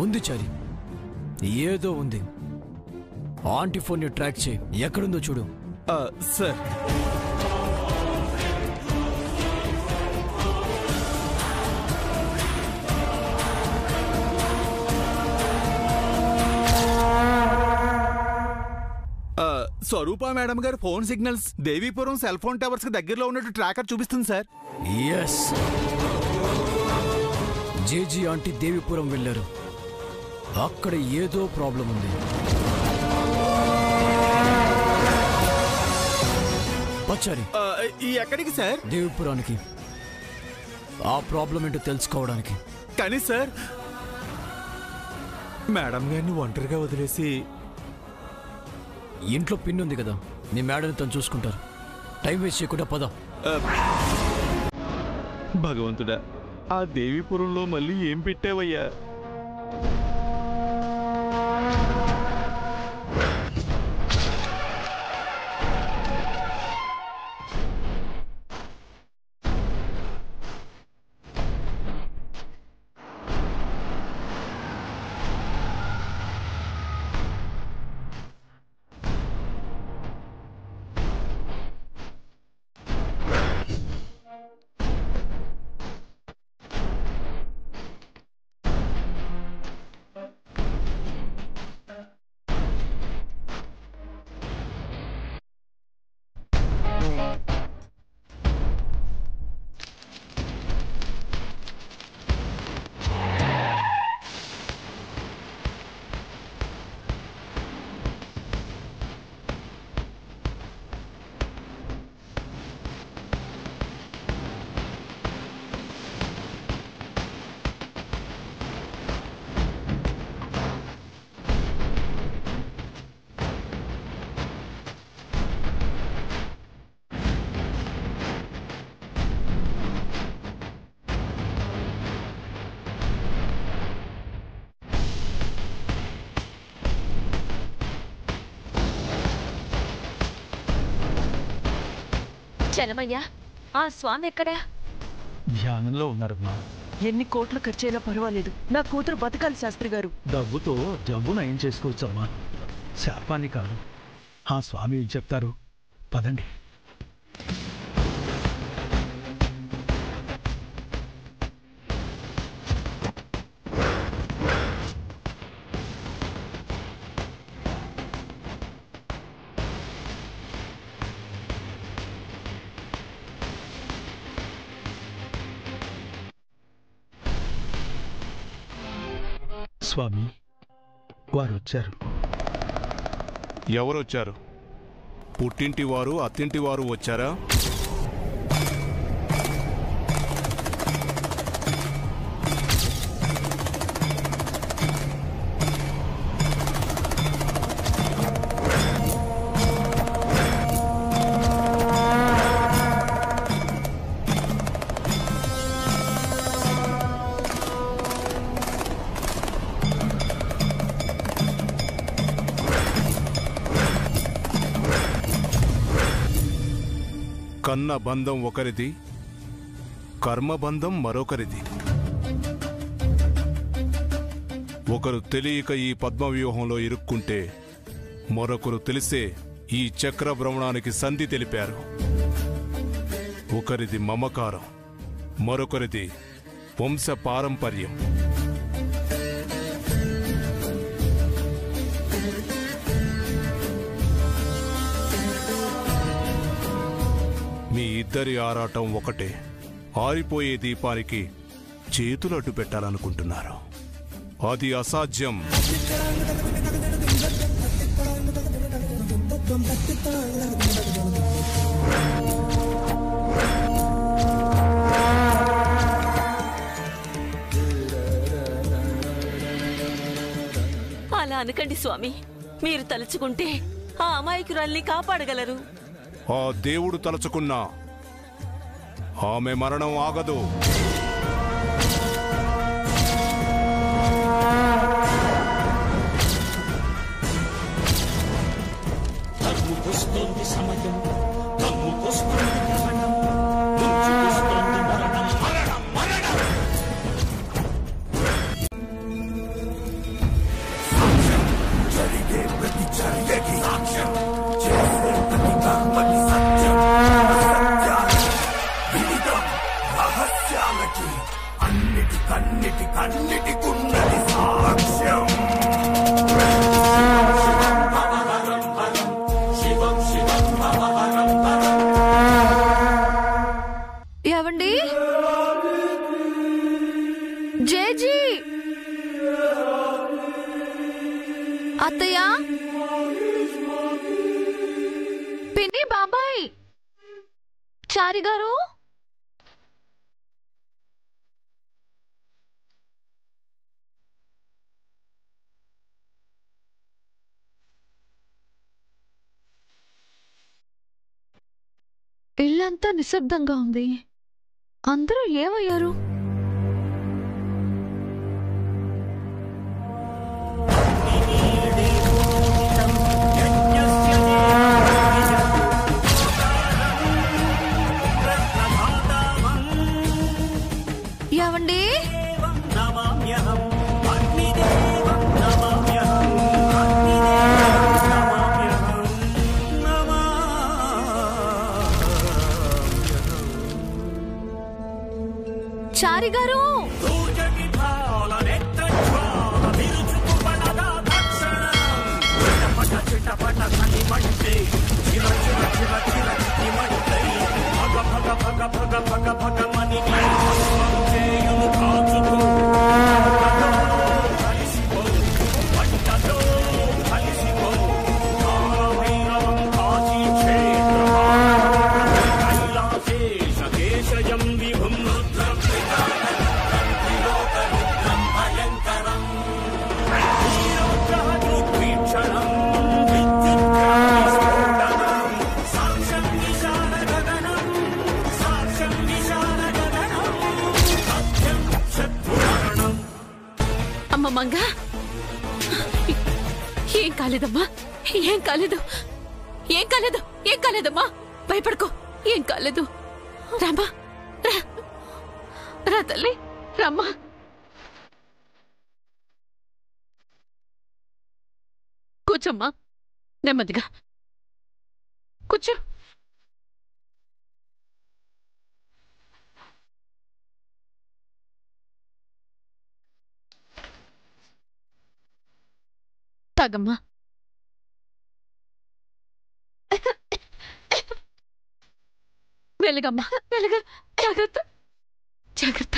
ఉంది చారి, ఏదో ఉంది. ఆంటీ ఫోన్ ని ట్రాక్ చేయి, ఎక్కడుందో చూడు. సార్. స్వరూప మేడం గారి phone signals Devipuram cell phone towers కి దగ్గరలో ఉన్నట్టు ట్రాకర్ చూపిస్తుంది సార్. ఎస్, జేజీ ఆంటీ దేవీపురం వెళ్ళారు. అక్కడ ఏదో ప్రాబ్లం ఉంది. వచ్చారి ఎక్కడికి సార్? దేవీపురానికి. ఆ ప్రాబ్లం ఏంటో తెలుసుకోవడానికి. కానీ సార్, మేడం గారిని ఒంటరిగా వదిలేసి ఇంట్లో పిన్ ఉంది కదా, నీ మేడం తను చూసుకుంటారు. టైం వేస్ట్ చేయకుండా పద. భగవంతుడా, ఆ దేవీపురంలో మళ్ళీ ఏం పెట్టావయ్యా? చలమయ్యా, ఆ స్వామి ఎక్కడా? ధ్యానంలో ఉన్నారమ్మా. ఎన్ని కోట్లు ఖర్చైనా పర్వాలేదు, నా కూతురు బతకాలి శాస్త్రి గారు. డబ్బుతో జబ్బు నయం చేసుకోవచ్చమ్మా, శాపాన్ని కాదు. ఆ స్వామి చెప్తారు, పదండి. స్వామి వారు వచ్చారు. ఎవరొచ్చారు? పుట్టింటి వారు అత్తింటి వారు వచ్చారా? కన్న బంధం ఒకరిది, కర్మబంధం మరొకరిది. ఒకరు తెలియక ఈ పద్మవ్యూహంలో ఇరుక్కుంటే మరొకరు తెలిసే ఈ చక్ర భ్రమణానికి సంధి తెలిపారు. ఒకరిది మమకారం, మరొకరిది వంశ పారంపర్యం. మీ ఇద్దరి ఆరాటం ఒకటే. ఆరిపోయే దీపానికి చేతులు అడ్డు పెట్టాలనుకుంటున్నారు. అది అసాధ్యం. అలా అనకండి స్వామి, మీరు తలుచుకుంటే ఆ అమాయకురాల్ని కాపాడగలరు. ఆ దేవుడు తలుచుకున్నా ఆమె మరణం ఆగదు. తగ్గుకొస్తోంది సమయం, తగ్గుకొస్తోంది మరణం, ముంచుకొస్తోంది మరణం. ఏవండి జేజీ అత్తయ్య పిన్ని బాబాయ్ చారి గారు ఇల్లంతా నిశ్శబ్దంగా ఉంది. అందరూ ఏమయ్యారు? ఏవండి చారి గారు అమ్మ మంగ, ఏం కాలేదమ్మా, ఏం కాలేదు, ఏం కాలేదు, ఏం కాలేదమ్మా, భయపడుకో, ఏం కాలేదు. రామ్మా, రా తల్లి, రమ్మా. కూర్చోమ్మా, నెమ్మదిగా కూర్చో. తాగమ్మా. వెలుగమ్మా, వెలుగు. జాగ్రత్త, జాగ్రత్త.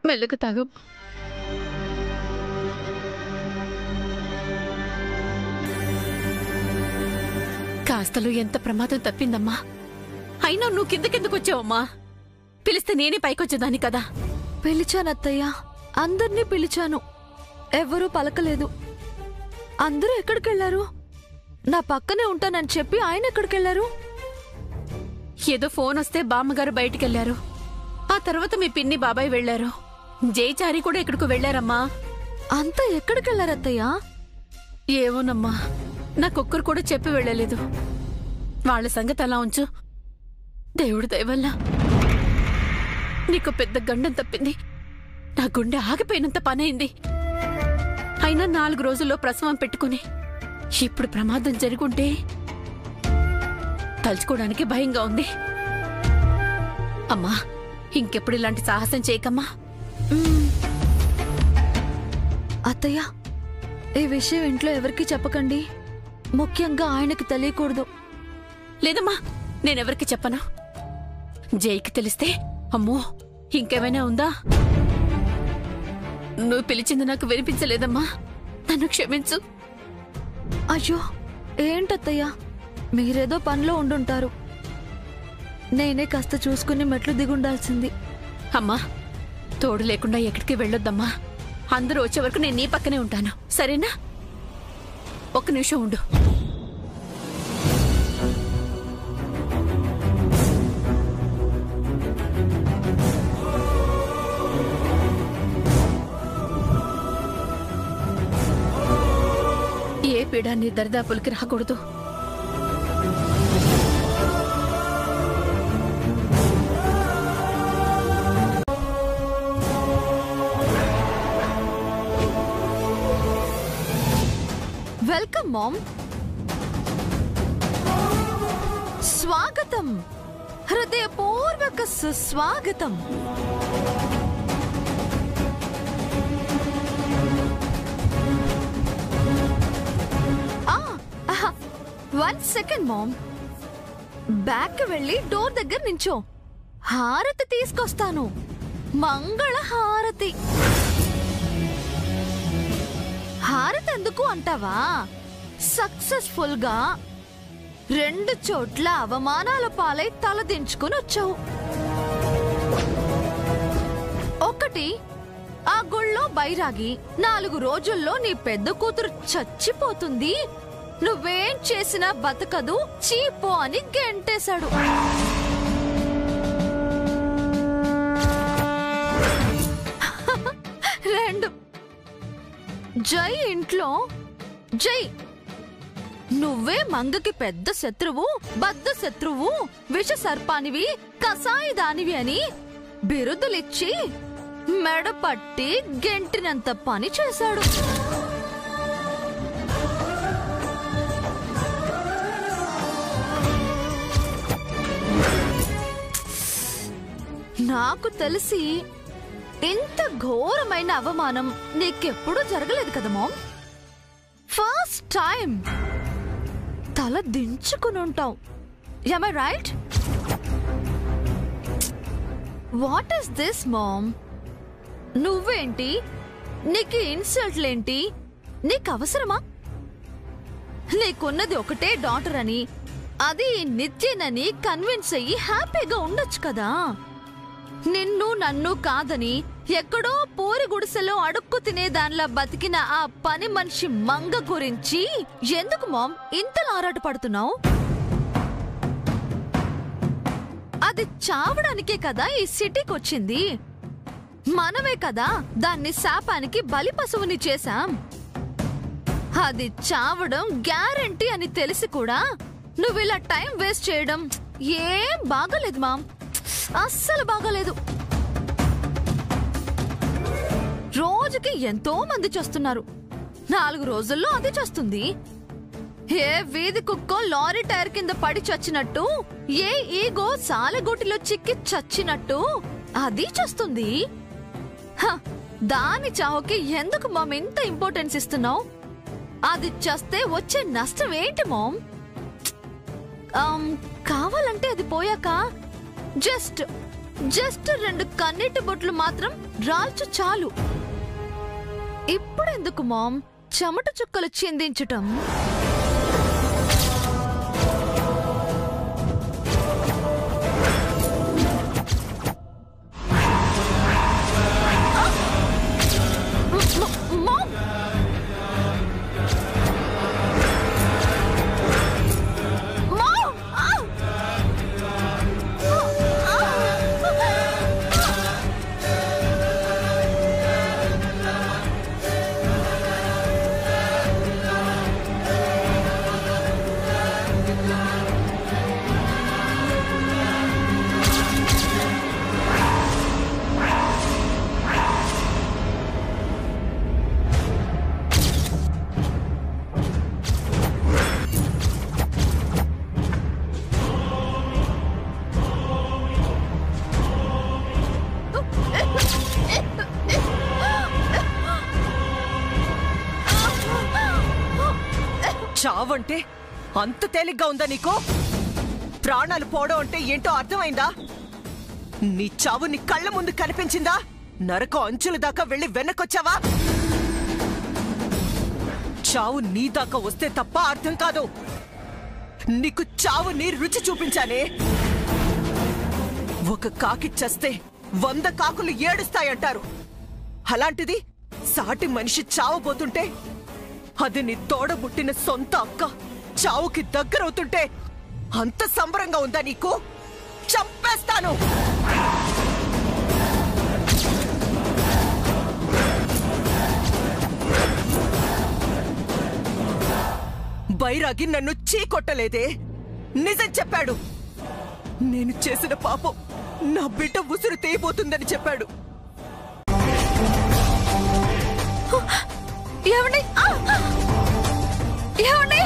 మెల్లుగా తాగు. కాస్తలో ఎంత ప్రమాదం తప్పిందమ్మా. అయినా నువ్వు కిందకెందుకు వచ్చావమ్మా? పిలిస్తే నేనే పైకొచ్చేదాన్ని కదా. పిలిచానత్తయ్య, అందర్నీ పిలిచాను, ఎవరూ పలకలేదు. అందరూ ఎక్కడికెళ్లారు? నా పక్కనే ఉంటానని చెప్పి ఆయన ఎక్కడికెళ్లారు? ఏదో ఫోన్ వస్తే బామ్మగారు బయటికెళ్లారు. ఆ తర్వాత మీ పిన్ని బాబాయ్ వెళ్లారు. జయచారి కూడా ఎక్కడికి వెళ్లారమ్మా. అంతా ఎక్కడికెళ్లారత్తయ్యా? ఏమోనమ్మా, నాకొక్కరు కూడా చెప్పి వెళ్ళలేదు. వాళ్ళ సంగతి అలా ఉంచు. దేవుడి దయవల్ల నీకు పెద్ద గండం తప్పింది. నా గుండె ఆగిపోయినంత పనైంది. అయినా 4 రోజుల్లో ప్రసవం పెట్టుకుని ఇప్పుడు ప్రమాదం జరుగుంటే తలుచుకోవడానికి భయంగా ఉంది. అమ్మా, ఇంకెప్పుడు ఇలాంటి సాహసం చేయకమ్మా. అత్తయ్య, ఈ విషయం ఇంట్లో ఎవరికి చెప్పకండి. ముఖ్యంగా ఆయనకి తెలియకూడదు. లేదమ్మా, నేనెవరికి చెప్పను. జైకి తెలిస్తే అమ్మో ఇంకేమైనా ఉందా? నువ్వు పిలిచింది నాకు వినిపించలేదమ్మా, నన్ను క్షమించు. అయ్యో, ఏంటత్తయ్యా, మీరేదో పనిలో ఉండుంటారు. నేనే కాస్త చూసుకుని మెట్లు దిగుండాల్సింది. అమ్మా, తోడు లేకుండా ఎక్కడికి వెళ్ళొద్దమ్మా. అందరూ వచ్చే వరకు నేను నీ పక్కనే ఉంటాను, సరేనా? 1 నిమిషం ఉండు. ఏ పీడాన్ని దరిదాపులకి రాకూడదు. Welcome ma'am. స్వాగతం. హృదయపూర్వక సుస్వాగతం. One second ma'am. బ్యాక్ వెళ్ళి డోర్ దగ్గర నించో. హారతి తీసుకొస్తాను. మంగళ హారతి. హారతి ఎందుకు అంటావా? సక్సెస్ఫుల్ గా 2 చోట్ల అవమానాల పాలై తలదించుకుని వచ్చావు. ఒకటి ఆ గుళ్ళో బైరాగి 4 రోజుల్లో నీ పెద్ద కూతురు చచ్చిపోతుంది, నువ్వేం చేసినా బతకదు, చీపో అని గెంటేశాడు. రెండు, జై ఇంట్లో జై. నువ్వే మంగకి పెద్ద శత్రువు, బద్ద శత్రువు, విష సర్పానివి, కసాయి దానివి అని బిరుదులిచ్చి మెడపట్టి గెంటినంత పని చేశాడు. నాకు తెలిసి ఇంత ఘోరమైన అవమానం నీకెప్పుడూ జరగలేదు కదా మామ్. ఫస్ట్ టైం తల దించుకుని ఉంటావు. Am I right? What is this ma'am? నువ్వేంటి, నీకు ఇన్సల్ట్లేంటి? నీకు అవసరమా? నీకున్నది ఒకటే డాటర్ అని, అది నిత్యనని కన్విన్స్ అయ్యి హ్యాపీగా ఉండొచ్చు కదా. నిన్ను నన్ను కాదని ఎక్కడో పూరి గుడిసెలో అడుక్కు తినేదానిలా బతికిన ఆ పని మనిషి మంగ గురించి ఎందుకు మామ్ ఇంతలా ఆరాటపడుతున్నావు? అది చావడానికే కదా ఈ సిటీకి వచ్చింది. మనమే కదా దాన్ని శాపానికి బలి పశువుని చేశాం. అది చావడం గ్యారంటీ అని తెలిసి కూడా నువ్విలా టైం వేస్ట్ చేయడం ఏం బాగలేదు మామ్, అస్సలు బాగలేదు. రోజుకి ఎంతో మంది చేస్తున్నారు, 4 రోజుల్లో అది చేస్తుంది. ఏ వీధి కుక్కో లారీ టైర్ కింద పడి చచ్చినట్టు, ఏ ఈగో సాలెగొట్టిలో చిక్కి చచ్చినట్టు అది చేస్తుంది. దాని చావుకి ఎందుకు మామ్ ఇంత ఇంపార్టెన్స్ ఇస్తున్నావు? అది చేస్తే వచ్చే నష్టం ఏంటి మామ్? కావాలంటే అది పోయాక జస్ట్ 2 కన్నీటి బొట్లు మాత్రం రాల్చు చాలు. ఇప్పుడెందుకు మామ్ చెమట చుక్కలు చిందించటం? చావంటే అంత తేలిగ్గా ఉందా నీకు? ప్రాణాలు పోవడం అంటే ఏంటో అర్థమైందా? నీ చావు నీ కళ్ళ ముందు కనిపించిందా? నరకం అంచుల దాకా వెళ్ళి వెనకొచ్చావా? చావు నీ దాకా వస్తే తప్ప అర్థం కాదు. నీకు చావుని రుచి చూపించానే. ఒక కాకి చస్తే 100 కాకులు ఏడుస్తాయంటారు. అలాంటిది సాటి మనిషి చావబోతుంటే, అది నీ తోడబుట్టిన సొంత అక్క చావుకి దగ్గరవుతుంటే అంత సంబరంగా ఉందా నీకు? చంపేస్తాను. బైరాగి నన్ను చీకొట్టలేదే, నిజం చెప్పాడు. నేను చేసిన పాపం నా బిడ్డ ఉసురు తీయబోతుందని చెప్పాడు. ఏమండి? ఏమండి?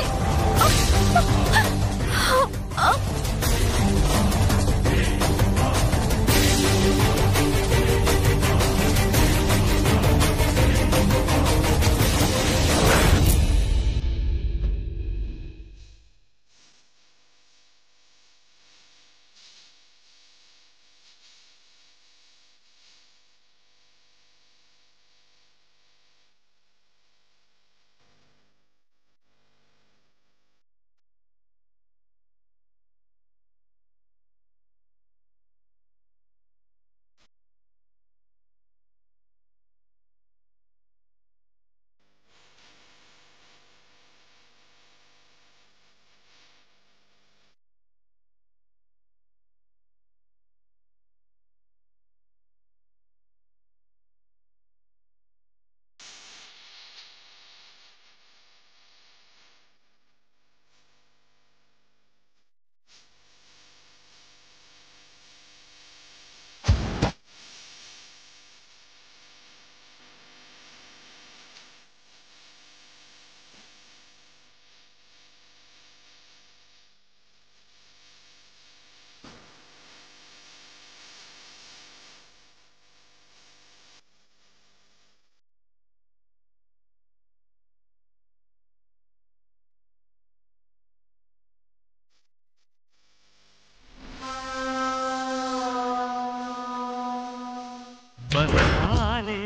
సగమాలే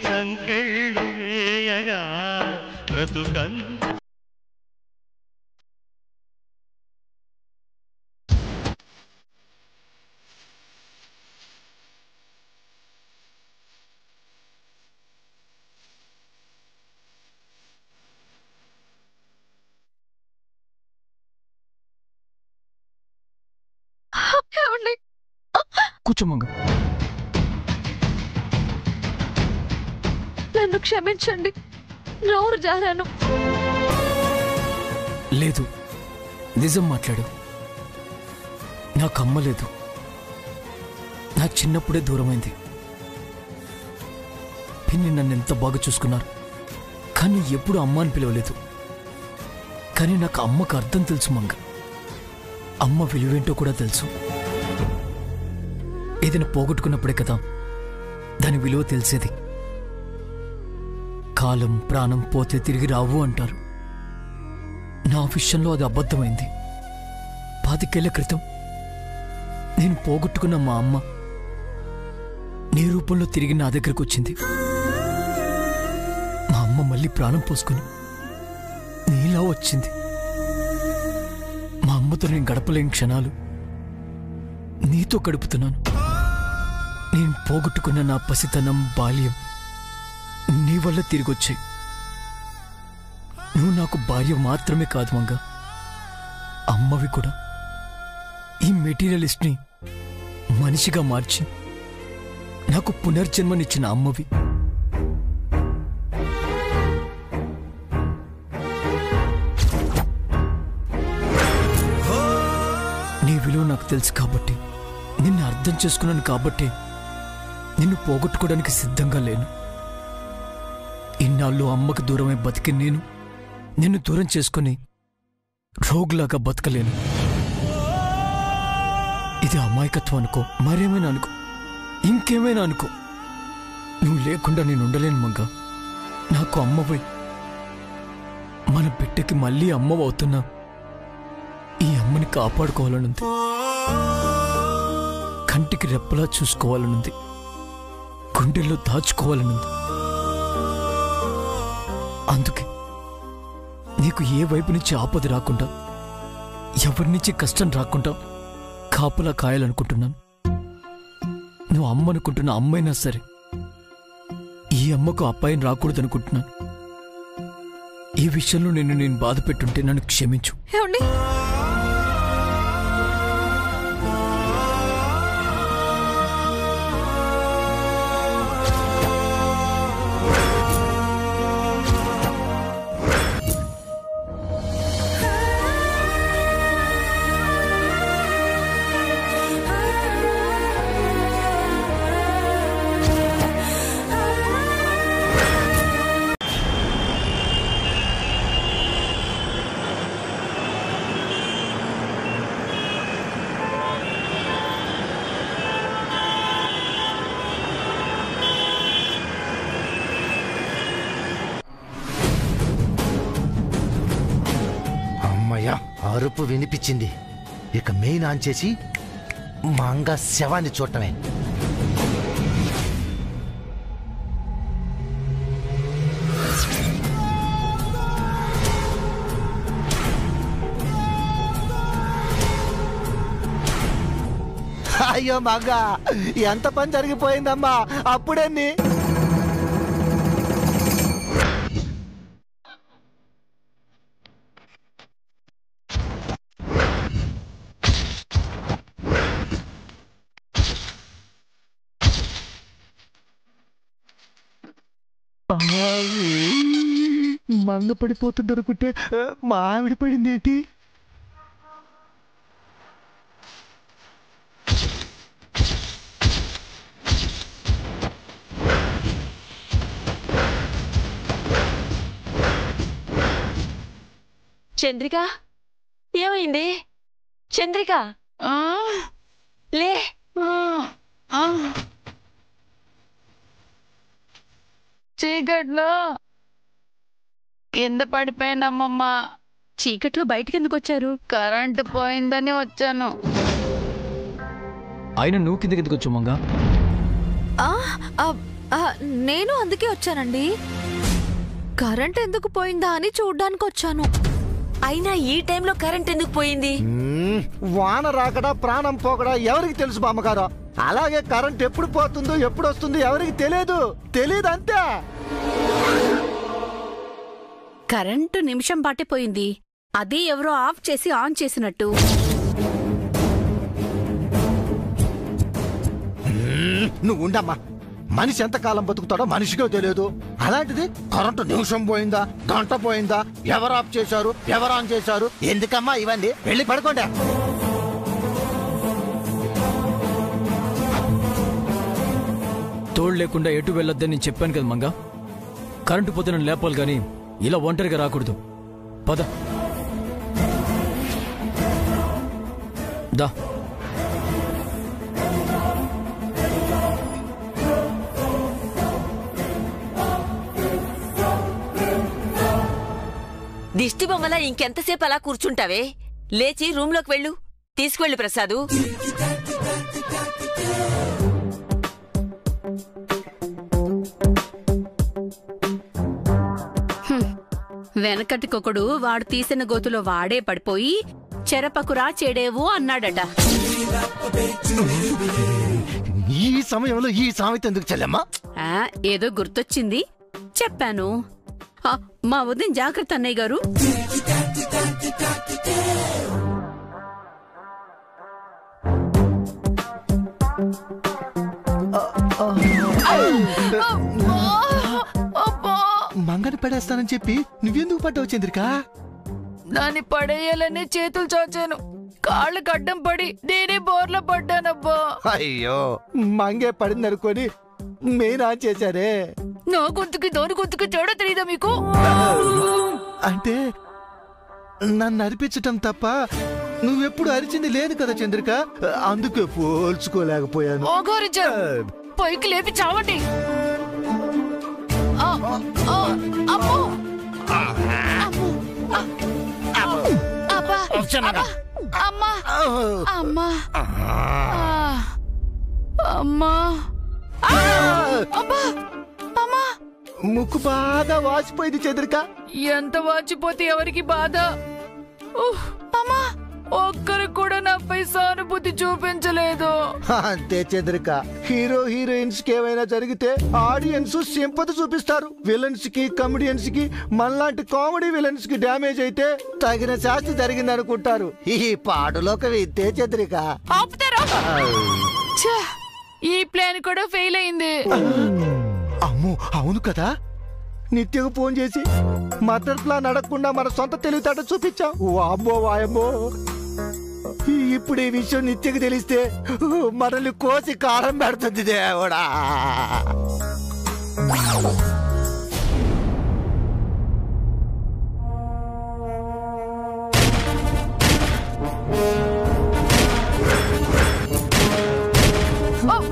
సంకెళ్ళు వేయగా బ్రతుకంత ఏమండి? కూర్చో మంగ. నన్ను క్షమించండి, నోరు జారాను. లేదు, నిజం మాట్లాడు. నాకు అమ్మ లేదు. నా చిన్నప్పుడే దూరమైంది. పిన్ని నన్ను ఎంత బాగా చూసుకున్నారు, కానీ ఎప్పుడు అమ్మ అని పిలవలేదు. కానీ నాకు అమ్మకు అర్థం తెలుసు మంగ. అమ్మ విలువేంటో కూడా తెలుసు. ఏదైనా పోగొట్టుకున్నప్పుడే కదా దాని విలువ తెలిసేది. కాలం ప్రాణం పోతే తిరిగి రావు అంటారు. నా విషయంలో అది అబద్ధమైంది. 25 ఏళ్ల క్రితం నేను పోగొట్టుకున్న మా అమ్మ నీ రూపంలో తిరిగి నా దగ్గరకు వచ్చింది. మా అమ్మ మళ్ళీ ప్రాణం పోసుకుని నీలా వచ్చింది. మా అమ్మతో నేను గడపలేని క్షణాలు నీతో గడుపుతున్నాను. నేను పోగొట్టుకున్న నా పసితనం, బాల్యం నీ వల్ల తిరిగొచ్చాయి. నువ్వు నాకు భార్య మాత్రమే కాదు మంగ, అమ్మవి కూడా. ఈ మెటీరియలిస్ట్ని మనిషిగా మార్చి నాకు పునర్జన్మనిచ్చిన అమ్మవి. నీ విలువ నాకు తెలుసు కాబట్టి, నిన్ను అర్థం చేసుకున్నాను కాబట్టి నిన్ను పోగొట్టుకోవడానికి సిద్ధంగా లేను. ఇన్నాళ్ళు అమ్మకు దూరమై బతికి నిన్ను దూరం చేసుకుని రోగులాగా బతకలేను. ఇది అమాయకత్వం అనుకో, మరేమైనా అనుకో, ఇంకేమైనా అనుకో, నువ్వు లేకుండా నేను ఉండలేను మంగ. నాకు అమ్మవై, మన బిడ్డకి మళ్ళీ అమ్మవవుతున్నా ఈ అమ్మని కాపాడుకోవాలనుంది. కంటికి రెప్పలా చూసుకోవాలనుంది. గుండెల్లో దాచుకోవాలనుంది. అందుకే నీకు ఏ వైపు నుంచి ఆపద రాకుండా, ఎవరి నుంచి కష్టం రాకుండా కాపలా కాయాలనుకుంటున్నాను. నువ్వు అమ్మనుకుంటున్న అమ్మైనా సరే ఈ అమ్మకు అపాయం రాకూడదనుకుంటున్నాను. ఈ విషయంలో నేను బాధ పెట్టుంటే నన్ను క్షమించు. ఏమండి? అరుపు వినిపించింది. ఇక మెయిన్ ఆన్ చేసి మంగ శవాన్ని చూడటమే. అయ్యో మంగ, ఎంత పని జరిగిపోయిందమ్మా అప్పుడన్నీ. మంగ పడిపోతుందనుకుంటే మా ఆవిడ పడింది ఏంటి? చంద్రిక, ఏమైంది? చంద్రిక లే. చీకట్లో కింద పడిపోయినమ్మమ్మ. చీకట్లో బయటికి ఎందుకు వచ్చారు? కరెంటు పోయిందని వచ్చాను. ఆయన నువ్వు కిందకి ఎందుకు వచ్చావు మంగ? నేను అందుకే వచ్చానండి. కరెంట్ ఎందుకు పోయిందా అని చూడ్డానికి వచ్చాను. అయినా ఈ టైంలో కరెంట్ ఎందుకు పోయింది? వాన రాకడా ప్రాణం పోకడా ఎవరికి తెలుసు బామ్మగారు. అలాగే కరెంట్ ఎప్పుడు పోతుందో ఎప్పుడు వస్తుందో ఎవరికి తెలియదు అంతే. కరెంటు నిమిషం పాటే పోయింది. అది ఎవరో ఆఫ్ చేసి ఆన్ చేసినట్టు. నువ్వు ఉండమ్మా. మనిషి ఎంతకాలం బతుకుతాడో మనిషికే తెలియదు. అలాంటిది కరెంటు నిమిషం పోయిందా గంట పోయిందా ఎవరు ఆఫ్ చేశారు ఎవరు ఆన్ చేశారు ఎందుకమ్మా ఇవన్నీ? వెళ్ళి పడుకోండి. తోడు లేకుండా ఎటు వెళ్ళొద్దని నేను చెప్పాను కదా మంగ. కరెంటు పోతే నన్ను లేపాలి కానీ ఇలా ఒంటరిగా రాకూడదు. పద దా. దిష్టి బొమ్మలా ఇంకెంతసేపు అలా కూర్చుంటావే? లేచి రూంలోకి వెళ్ళు. తీసుకువెళ్ళు ప్రసాదు. వెనకటికొకడు వాడు తీసిన గోతులో వాడే పడిపోయి చెరపకురా చెడేవు అన్నాడట. ఈ సమయంలో ఈ సామెత ఎందుకు చెల్లెమ్మా? ఏదో గుర్తొచ్చింది చెప్పాను. మా వదిన జాగ్రత్త అన్నయ్య గారు. మంగని పడేస్తానని చెప్పి నువ్వెందుకు పడ్డావు చంద్రిక? దాన్ని పడేయాలని చేతులు చాచాను. కాళ్ళు గడ్డం పడి నేనే బోర్లో పడ్డానబ్బా. అయ్యో మంగే పడింది అనుకొని మెయిన్ ఆన్ చేశారే. నా గొంతుకి దాని గొంతుకి తేడా తెలియదా మీకు? అంటే నన్ను అరిపించటం తప్ప నువ్వెప్పుడు అరిచింది లేదు కదా చంద్రిక. అందుకే పోల్చుకోలేకపోయాను. పైకి లేపి చావండి. ముక్కు బాగా వాసిపోయింది చంద్రిక. ఎంత వాచిపోతే ఎవరికి బాధ? అమ్మా, ఒక్కరు కూడా నాపై సానుభూతి చూపించలేదు. అంతే చంద్రిక. హీరో హీరోయిన్స్ కి ఏమైనా జరిగితే ఆడియన్స్ సింపతి చూపిస్తారు. విలన్స్ కి కమెడియన్స్ కి మనలాంటి కామెడీ విలన్స్ కి డ్యామేజ్ అయితే తగిన శాస్తి జరిగింది అనుకుంటారు. ఈ పాడులోకి ఇంతే చంద్రిక. ఈ ప్లాన్ కూడా ఫెయిల్ అయింది. అమ్మో అవును కదా. నిత్యకు ఫోన్ చేసి మదర్ ప్లాన్ అడగకుండా మన సొంత తెలివితేట చూపించాం. వామ్మో వాయమ్మో. ఇప్పుడు ఈ విషయం నిత్యకు తెలిస్తే మనల్ని కోసి కారం పెడుతుంది దేవుడా.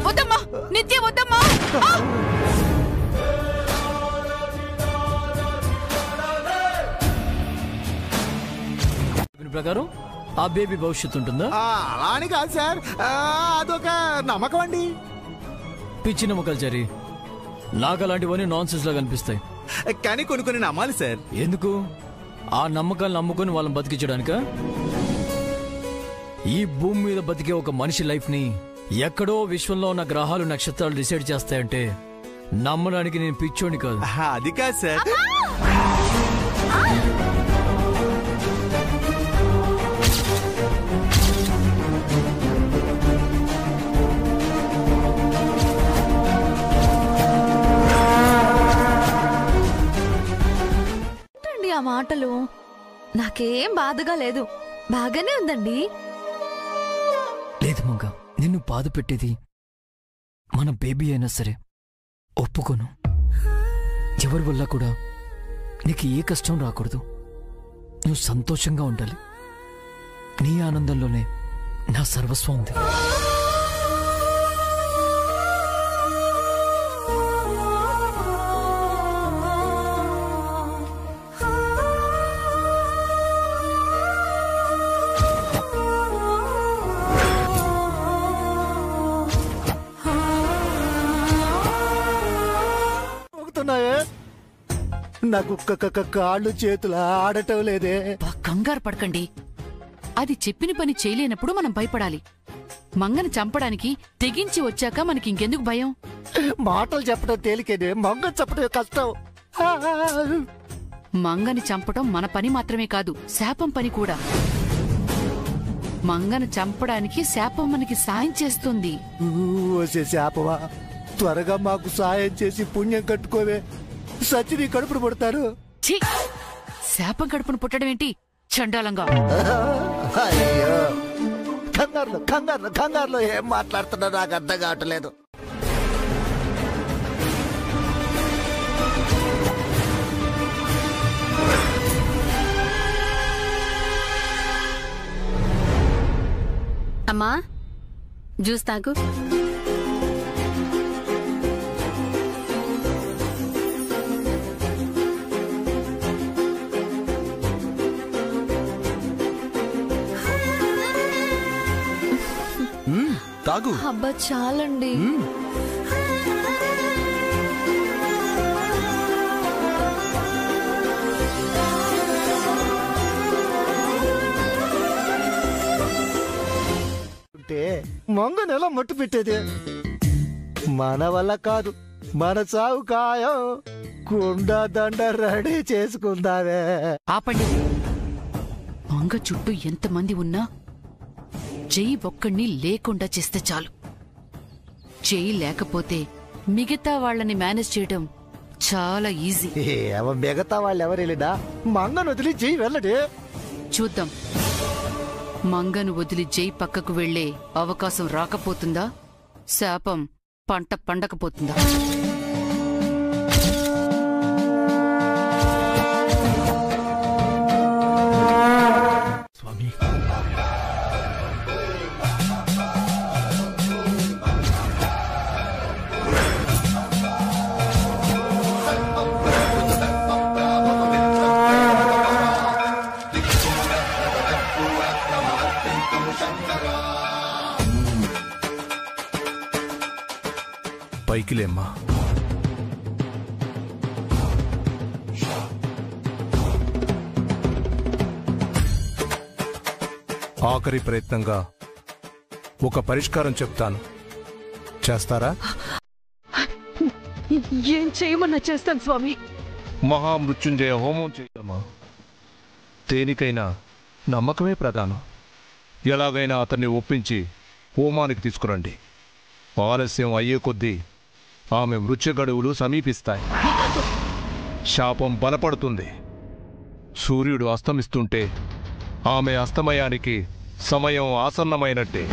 వద్దమ్మా, నిత్య వద్దమ్మా. ప్రకారం ఆ బేబీ భవిష్యత్తు ఉంటుందా? అలా అని కాదు సార్, అదొక నమ్మకం అండి. పిచ్చి నమ్మకాలు జరి. నాకు అలాంటివన్నీ నాన్ సెన్స్ లా కనిపిస్తాయి. కానీ కొన్ని నమ్మాలి సార్. ఎందుకు? ఆ నమ్మకాలు నమ్ముకొని వాళ్ళని బతికించడానికా? ఈ భూమి మీద బతికే ఒక మనిషి లైఫ్ ని ఎక్కడో విశ్వంలో ఉన్న గ్రహాలు నక్షత్రాలు డిసైడ్ చేస్తాయంటే నమ్మడానికి నేను పిచ్చోని కాదు. అది కాదు సార్. ఆ మాటలు నాకేం బాధగా లేదు. బాగానే ఉందండి. లేదు మంగ, నిన్ను బాధ పెట్టేది మన బేబీ అయినా సరే ఒప్పుకోను. ఎవరి వల్ల కూడా నీకు ఏ కష్టం రాకూడదు. నువ్వు సంతోషంగా ఉండాలి. నీ ఆనందంలోనే నా సర్వస్వం ఉంది. నాకు కాళ్ళు చేతులు ఆడటం లేదే. కంగారు పడకండి. అది చెప్పిన పని చేయలేనప్పుడు మనం భయపడాలి. మంగని చంపడానికి తెగించి వచ్చాక మనకి ఇంకెందుకు భయం? మాటలు చెప్పడం తేలికేనే, మంగని చెప్పడం కష్టం. మంగని చంపడం మన పని మాత్రమే కాదు, శాపం పని కూడా. మంగను చంపడానికి శాపం మనకి సాయం చేస్తుంది. ఓసే శాపమా, త్వరగా మాకు సాయం చేసి పుణ్యం కట్టుకోవే, సచిని కడుపును పుడతారు. శాపం కడుపును పుట్టడం ఏంటి చండాలంగా? అయ్యో, కంగారులో ఏం మాట్లాడుతున్నా నాకు అర్థం కావట్లేదు. అమ్మా, జ్యూస్ తాగు. తాగు. అబ్బా చాలండి. మంగను ఎలా మట్టు పెట్టేది? మన వల్ల కాదు, మన చావు ఖాయం. కుండ దండ రెడీ చేసుకుందావే. ఆపండి. మంగ చుట్టూ ఎంతమంది ఉన్నా జై ఒక్కడిని లేకుండా చేస్తే చాలు. జై లేకపోతే మిగతా వాళ్ళని మేనేజ్ చేయడం చాలా ఈజీ. మిగతా వాళ్ళు ఎవరెళ్ళినా మంగను వదిలి జై వెళ్ళడే. చూద్దాం, మంగను వదిలి జై పక్కకు వెళ్లే అవకాశం రాకపోతుందా, శాపం పంట పండకపోతుందా? స్వామి, పైకిలేమ్మా. ఆఖరి ప్రయత్నంగా ఒక పరిష్కారం చెప్తాను, చేస్తారా? ఏం చేయమన్నా చేస్తాను స్వామి. మహామృత్యుంజయ హోమం చేయమ్మా. దేనికైనా నమ్మకమే ప్రధానం. ఎలాగైనా అతన్ని ఒప్పించి హోమానికి తీసుకురండి. ఆలస్యం అయ్యే కొద్దీ ఆమె మృత్యు గడువులు సమీపిస్తాయి. శాపం బలపడుతుంది. సూర్యుడు అస్తమిస్తుంటే ఆమె అస్తమయానికి సమయం ఆసన్నమైనట్టే.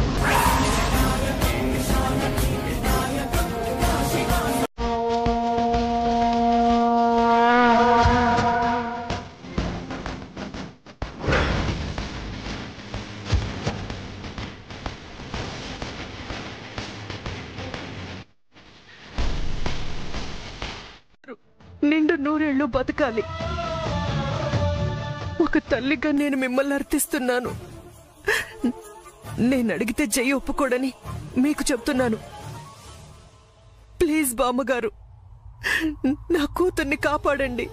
నిండు నూరేళ్లు బతకాలి. ఒక తల్లిగా నేను మిమ్మల్ని అర్థిస్తున్నాను. నేను అడిగితే జై ఒప్పుకోడని మీకు చెప్తున్నాను. ప్లీజ్ బామ్మగారు, నా కూతుర్ని కాపాడండి.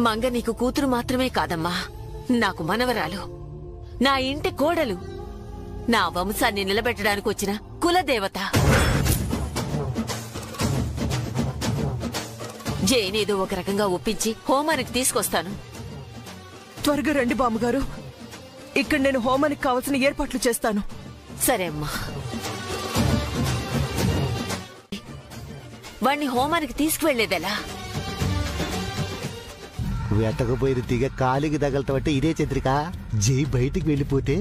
మంగ నీకు కూతురు మాత్రమే కాదమ్మా, నాకు మనవరాలు, నా ఇంటి కోడలు, నా వంశాన్ని నిలబెట్టడానికి వచ్చిన కులదేవత. జైనేదో ఒక రకంగా ఒప్పించి హోమానికి తీసుకొస్తాను. త్వరగా రండి బామ్మగారు, ఇక్కడ నేను హోమానికి కావలసిన ఏర్పాట్లు చేస్తాను. సరే అమ్మా. వాణ్ణి హోమానికి తీసుకువెళ్లేదెలా? వెతకపోయిన దిగ కాలికి తగలటం ఇదే చంద్రిక. జై బయటికి వెళ్ళిపోతే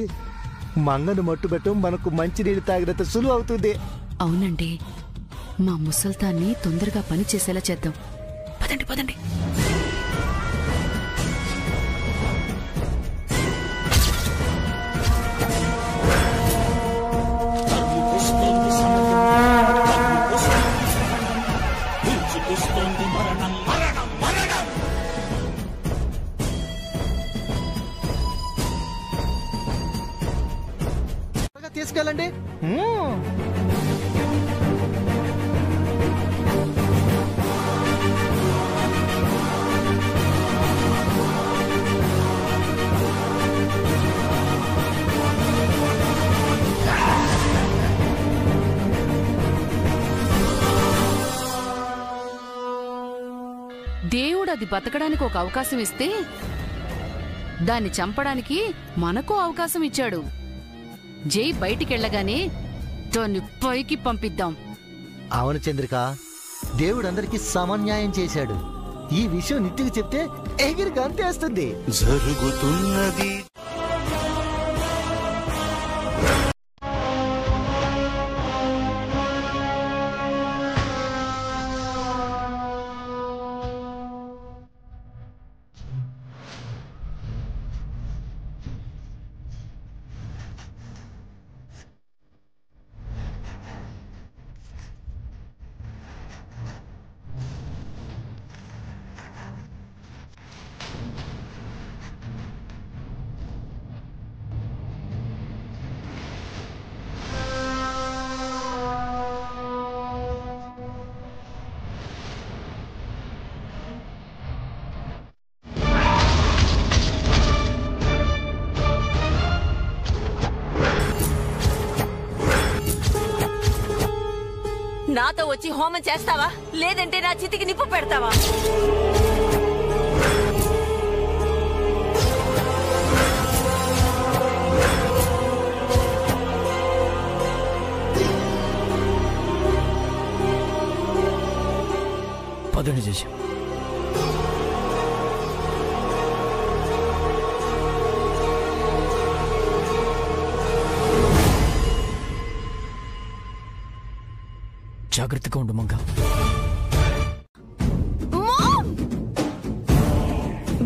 మంగను మట్టుబెట్టం మనకు మంచినీళ్ళు తాగినంత సులువు అవుతుంది. అవునండి, మా ముసల్తాన్ని తొందరగా పని చేసేలా చేద్దాం. పదండి పదండి. తీసుకెళ్ళండి. దేవుడు అది బతకడానికి ఒక అవకాశం ఇస్తే దాన్ని చంపడానికి మనకు అవకాశం ఇచ్చాడు. జై బయటికెళ్లగానే దాన్ని పైకి పంపిద్దాం. అవును చంద్రిక, దేవుడు అందరికీ సమన్యాయం చేశాడు. ఈ విషయం నిత్యకి చెప్తే ఎగిరి గంతేస్తుంది. జరుగుతున్నది నాతో వచ్చి హోమం చేస్తావా, లేదంటే నా చితికి నిప్పు పెడతావా? పదండి చేసి. జాగ్రత్తగా ఉండు మంగ.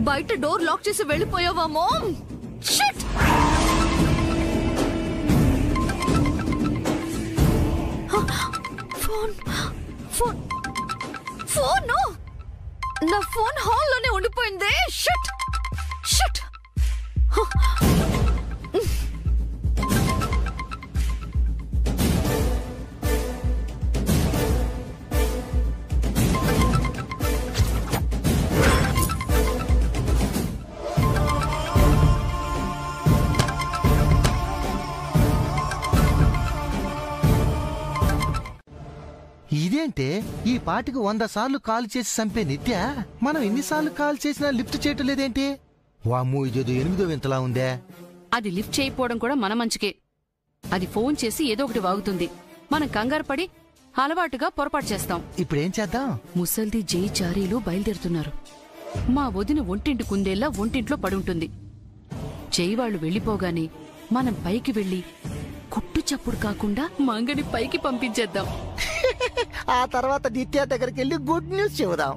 బయట డోర్ లాక్ చేసి వెళ్ళిపోయావా mom? Shit! Phone phone phone నా ఫోన్ హాల్లోనే ఉండిపోయింది. Shit shit! ఇదేంటే ఈ పాటికి 100 సార్లు కాల్ చేసి చంపే నిత్య మనం ఎన్నిసార్లు కాల్ చేసినా లిఫ్ట్ చేయటం లేదేంటి? వామ్మో, ఇదేదో 8వ వింతలా ఉందే. అది లిఫ్ట్ చేయకపోవడం కూడా మన మంచికే. అది ఫోన్ చేసి ఏదో ఒకటి వాగుతుంది. మనం కంగారు పడి అలవాటుగా పొరపాటు చేస్తాం. ఇప్పుడేం చేద్దాం? ముసల్ది జై చారీలు బయలుదేరుతున్నారు. మా వదిన ఒంటింటి కుందేలా ఒంటింట్లో పడుంటుంది. జై వాళ్ళు వెళ్లిపోగానే మనం పైకి వెళ్లి కుట్టు చప్పుడు కాకుండా మంగని పైకి పంపించేద్దాం. ఆ తర్వాత నిత్య దగ్గరికి వెళ్ళి గుడ్ న్యూస్ చెబుదాం.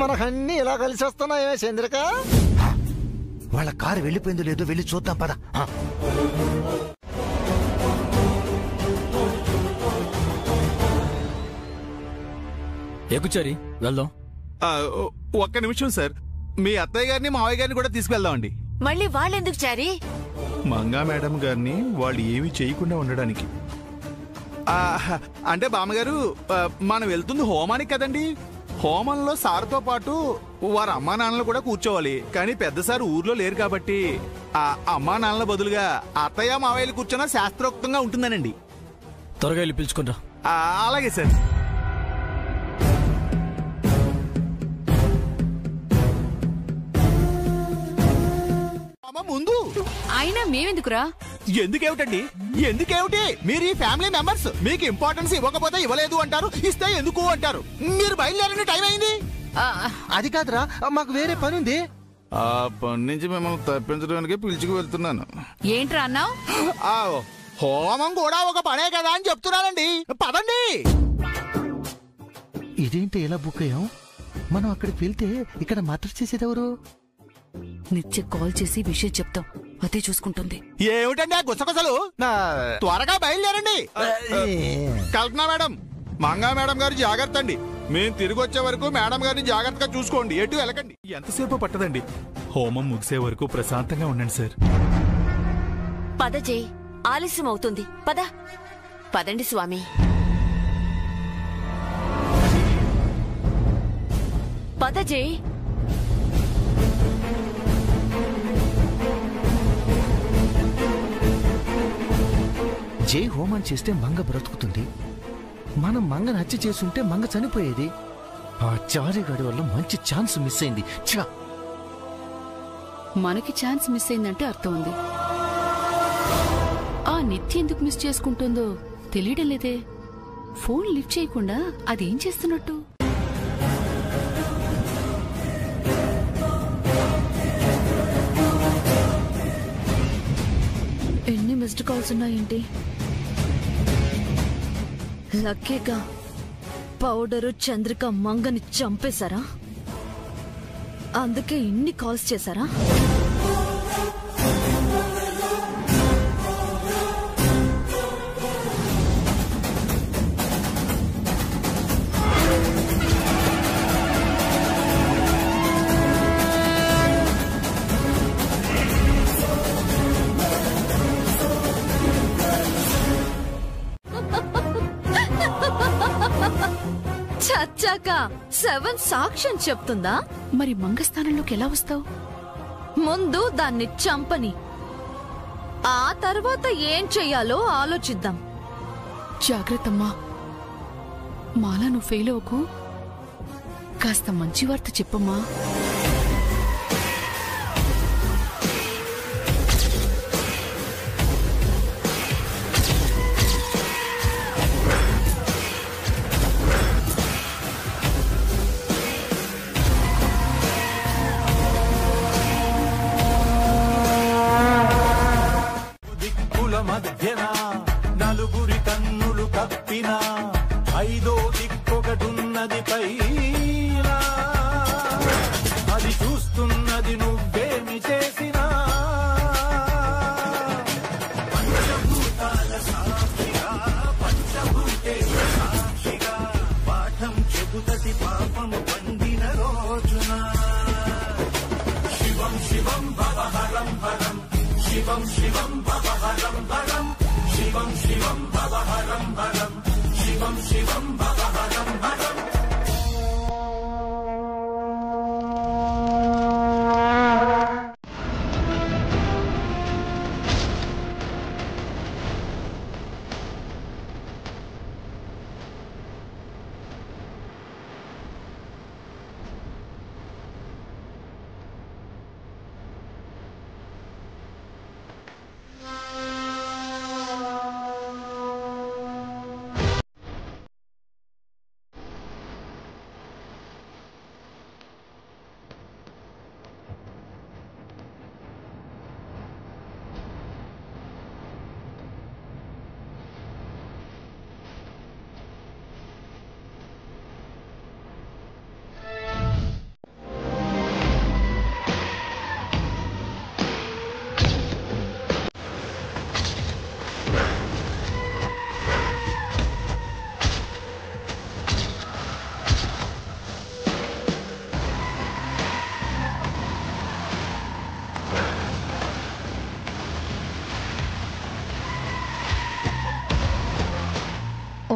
మనకన్నీ ఇలా కలిసి వస్తున్నాయే చంద్రిక. వాళ్ళ కారు వెళ్ళిపోయిందో లేదో వెళ్ళి చూద్దాం పద. ఎక్కుచారి వెళ్దాం. ఒక్క నిమిషం సార్, మీ అత్తయ్య గారిని మావయ్య గారిని కూడా తీసుకువెళ్దామండి. మళ్ళీ వాళ్ళెందుకు చారీ? మంగా మేడం గారిని వాళ్ళు ఏమీ చేయకుండా ఉండడానికి. అంటే బామ్మగారు, మనం వెళ్తుంది హోమానికి కదండి. హోమంలో సార్తో పాటు వారి అమ్మా నాన్నలు కూడా కూర్చోవాలి. కానీ పెద్ద సార్ ఊర్లో లేరు కాబట్టి ఆ అమ్మా నాన్నల బదులుగా అత్తయ్య మావయ్యలు కూర్చున్నా శాస్త్రోక్తంగా ఉంటుందనండి. త్వరగా వెళ్ళి పిలుచుకుంటా. అలాగే సార్. ముందు అయినా మేమెందుకురా? ఎందుకేమిటండి? ఎందుకేమిటి? మీరు ఈ ఫ్యామిలీ మెంబర్స్. మీకు ఇంపార్టెన్స్ ఇవ్వకపోతే ఇవ్వలేదు అంటారు, ఇస్తే ఎందుకు అంటారు. మీరు బయలుదేరిన టైం అయింది. అది కాదురా, మాకు వేరే పని ఉంది. ఆ పని నుంచి మిమ్మల్ని తప్పించడానికి పిలుచుకు వెళ్తున్నాను. ఏంట్రా అన్నావు? హోమం కూడా ఒక పనే కదా అని చెప్తున్నానండి. పదండి. ఇదేంటి ఎలా బుక్ అయ్యాం? మనం అక్కడికి వెళ్తే ఇక్కడ మర్డర్ చేసేదెవరు? నిత్య కాల్ చేసి విషయం చెప్తాం, అదే చూసుకుంటుంది. ఏమిటండి ఆ గుసగుసలు? త్వరగా బయలుదేరండి. కల్పన మేడం, మంగా మేడం గారు జాగ్రత్త అండి. మేము తిరిగి వచ్చే వరకు మేడం గారిని జాగ్రత్తగా చూసుకోండి. ఎటు వెళ్ళకండి. ఎంతసేపు పట్టదండి. హోమం ముగిసే వరకు ప్రశాంతంగా ఉండండి సార్. పద జై, ఆలస్యం అవుతుంది. పద. పదండి స్వామి. పద జై. జై హోమం చేస్తే మంగ బ్రతుకుతుంది. మనం మంగను హత్య చేసుంటే మంగ చనిపోయేది. ఆ చారిగాడి వల్ల మంచి ఛాన్స్ మిస్ అయింది. మనకి ఛాన్స్ మిస్ అయిందంటే అర్థం ఉంది. ఆ నిత్య ఎందుకు మిస్ చేసుకుంటుందో తెలియడం లేదే. ఫోన్ లిఫ్ట్ చేయకుండా అదేం చేస్తున్నట్టు? ఎన్ని మిస్డ్ కాల్స్ ఉన్నాయేంటి? లక్కీగా పౌడరు చంద్రిక మంగని చంపేశారా? అందుకే ఇన్ని కాల్స్ చేశారా? చచ్చాక 7 సాక్ష్యం చెప్తుందా? మరి మంగస్థానంలోకి ఎలా వస్తావు? ముందు దాన్ని చంపని, ఆ తర్వాత ఏం చెయ్యాలో ఆలోచిద్దాం. జాగ్రత్తమ్మా, మాలా నువ్వు ఫెయిల్ అవ్వకు. కాస్త మంచి వార్త చెప్పమ్మా. మధ్యన నలుగురి కన్నులు కప్పిన ఐదో దిక్కొకటున్నది పైన, అది చూస్తున్నది నువ్వేమి చేసినా. పంచభూతాల సాక్షిగా, పంచభూతేశ సాక్షిగా పాఠం చెబుతది పాపము పండిన రోజున. శివం శివం భవహరం హరం, శివం శివం భవహరం హరం, శివం శివం భవహరం హరం, శివం శివం భవహరం హరం.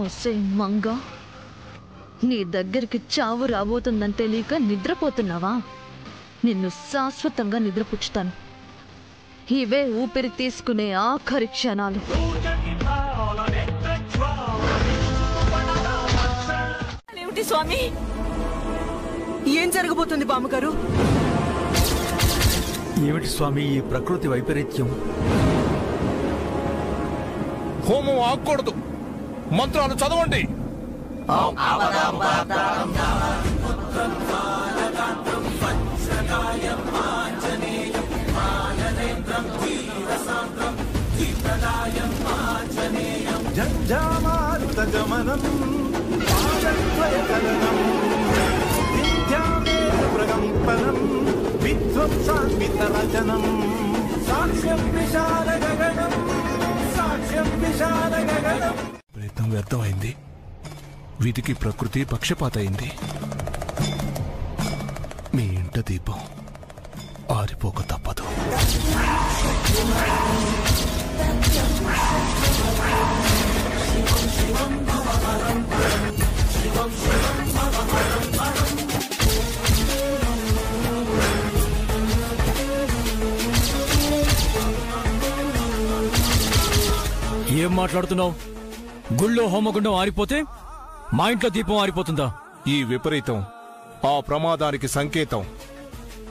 ఓసే మంగ, నీ దగ్గరికి చావు రాబోతుందని తెలియక నిద్రపోతున్నావా? నిన్ను శాశ్వతంగా నిద్రపుచ్చుతాను. ఇవే ఊపిరి తీసుకునే ఆఖరి క్షణాలు. ఏమిటి స్వామి, ఏం జరగబోతుంది బామ్మగారు? ఏమిటి స్వామి ఈ ప్రకృతి వైపరీత్యం? హోమం ఆగకూడదు, మంత్రాలు చదవండి. జంఝామారుత గమనం పాదద్వయకలనం విద్యామేవ ప్రకంపనం విధ్వంసాన్వితరచనం సాక్ష్యం విశాల గగనం సాక్ష్యం విశాల గగనం. ప్రయత్నం వ్యర్థమైంది. వీటికి ప్రకృతి పక్షపాత అయింది. మీ ఇంట దీపం ఆరిపోక తప్పదు. ఏం మాట్లాడుతున్నావు? గుళ్ళో హోమగుండం ఆరిపోతే మా ఇంట్లో దీపం ఆరిపోతుందా? ఈ విపరీతం ఆ ప్రమాదానికి సంకేతం.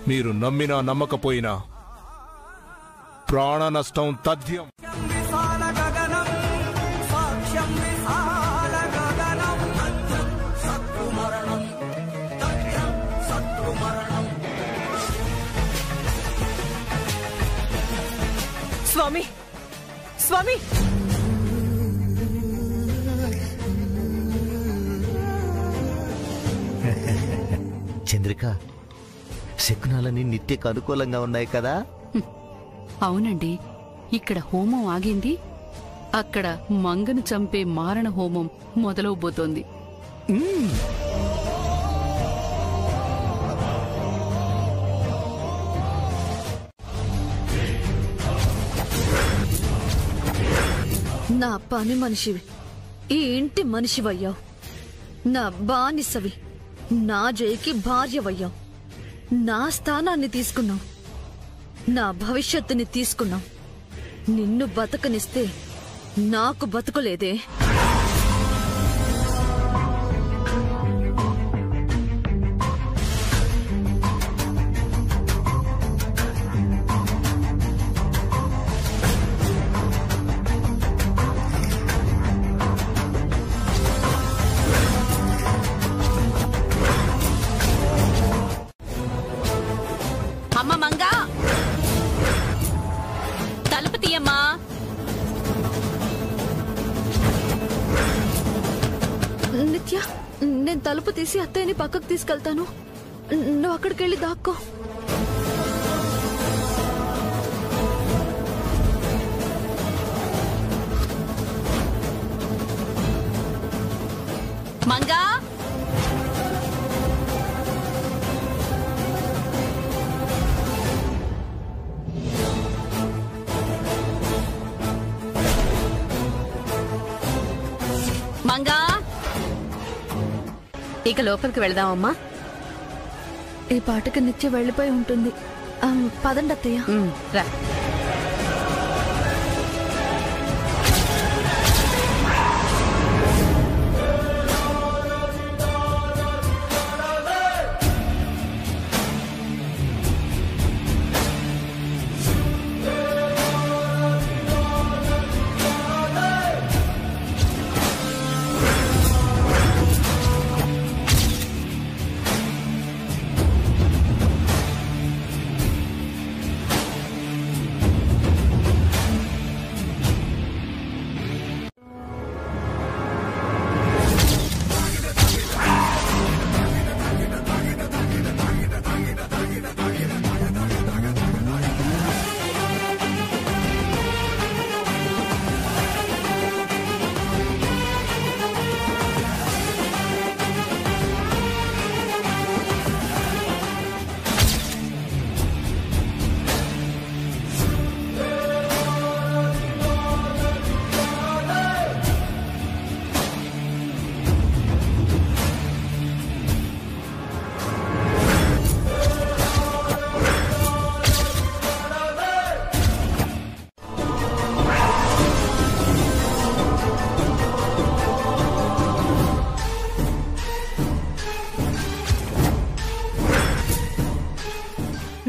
మీరు నమ్మినా నమ్మకపోయినా ప్రాణ నష్టం తథ్యం. స్వామి స్వామి చంద్రిక, శకునాలని నిత్యకు అనుకూలంగా ఉన్నాయి కదా? అవునండి, ఇక్కడ హోమం ఆగింది, అక్కడ మంగను చంపే మారణ హోమం మొదలవబోతోంది. నా పని మనిషివి, ఈ ఇంటి మనిషివయ్యావు, నా బానిసవి, నా జైకి భార్యవయ్యావు, నా స్థానాన్ని తీసుకున్నావు, నా భవిష్యత్తుని తీసుకున్నావు. నిన్ను బతకనిస్తే నాకు బతుకులేదే. అమ్మ మంగా, తలుపు తీయమ్మా. నిత్య, నేను తలుపు తీసి అత్తయ్యని పక్కకు తీసుకెళ్తాను, నువ్వు అక్కడికి వెళ్ళి దాక్కో. మంగా, మంగా, ఇక లోపలికి వెళదామమ్మా. ఈ పాటకి నిత్య వెళ్ళిపోయి ఉంటుంది. పదండి అత్తయ్య. రా.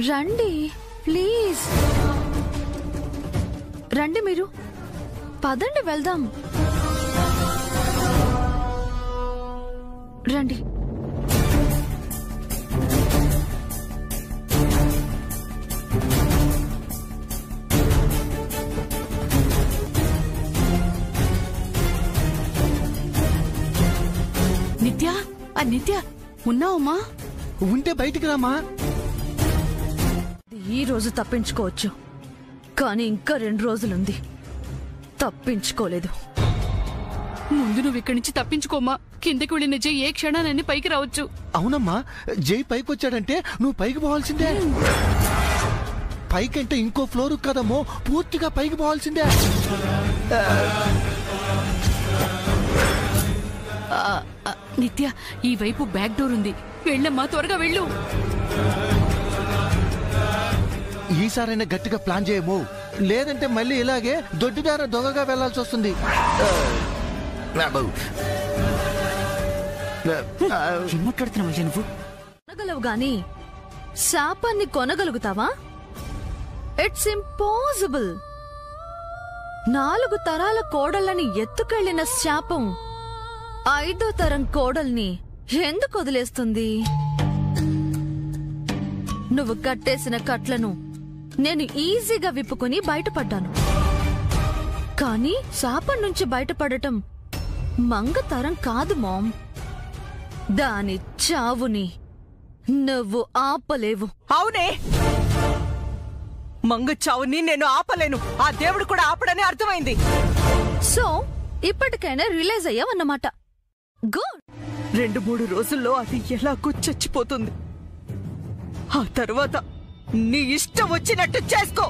రండి ప్లీజ్, రండి మీరు, పదండి వెళ్దాం, రండి. నిత్య, నిత్య ఉన్నావమ్మా? ఉంటే బయటికి రామా. ఈ రోజు తప్పించుకోవచ్చు, కానీ ఇంకా 2 రోజులుంది, తప్పించుకోలేదు. ముందు నువ్వు ఇక్కడి నుంచి తప్పించుకోమ్మా. కిందకి వెళ్ళిన జై ఏ క్షణాన్ని పైకి రావచ్చు. అవునమ్మా, జై పైకి వచ్చాడంటే నువ్వు పైకి పోవాల్సిందే. పైకంటే ఇంకో ఫ్లోర్ కదమ్మో, పూర్తిగా పైకి పోవాల్సిందే. నిత్య, ఈ వైపు బ్యాక్ డోర్ ఉంది, వెళ్ళమ్మా, త్వరగా వెళ్ళు. ఈసారైనా గట్టిగా ప్లాన్ చేయము, లేదంటే మళ్ళీ ఇలాగే దొడ్డిదార దొంగగా వెళ్లాల్సి వస్తుంది. ఏం మాట్లాడుతున్నావయ్యా నువ్వు? కొనగలవు గాని శాపాన్ని కొనగలుగుతావా? It's impossible. 4 తరాల కోడళ్ళని ఎత్తుకెళ్లిన శాపం 5వ తరం కోడల్ని ఎందుకు వదిలేస్తుంది? నువ్వు కట్టేసిన కట్లను నేను ఈజీగా విప్పుకుని బయటపడ్డాను. కానీ శాపం నుంచి బయటపడటం మంగ తరం కాదు మామ్. దాని చావుని నువ్వు ఆపలేవు. అవునే, మంగ చావుని నేను ఆపలేను. ఆ దేవుడు కూడా ఆపడని అర్థమైంది. సో ఇప్పటికైనా రిలైజ్ అయ్యావన్నమాట. గుడ్. 2-3 రోజుల్లో అది ఎలాగో చచ్చిపోతుంది. ఆ తర్వాత నీ ఇష్టం వచ్చినట్టు చేసుకో.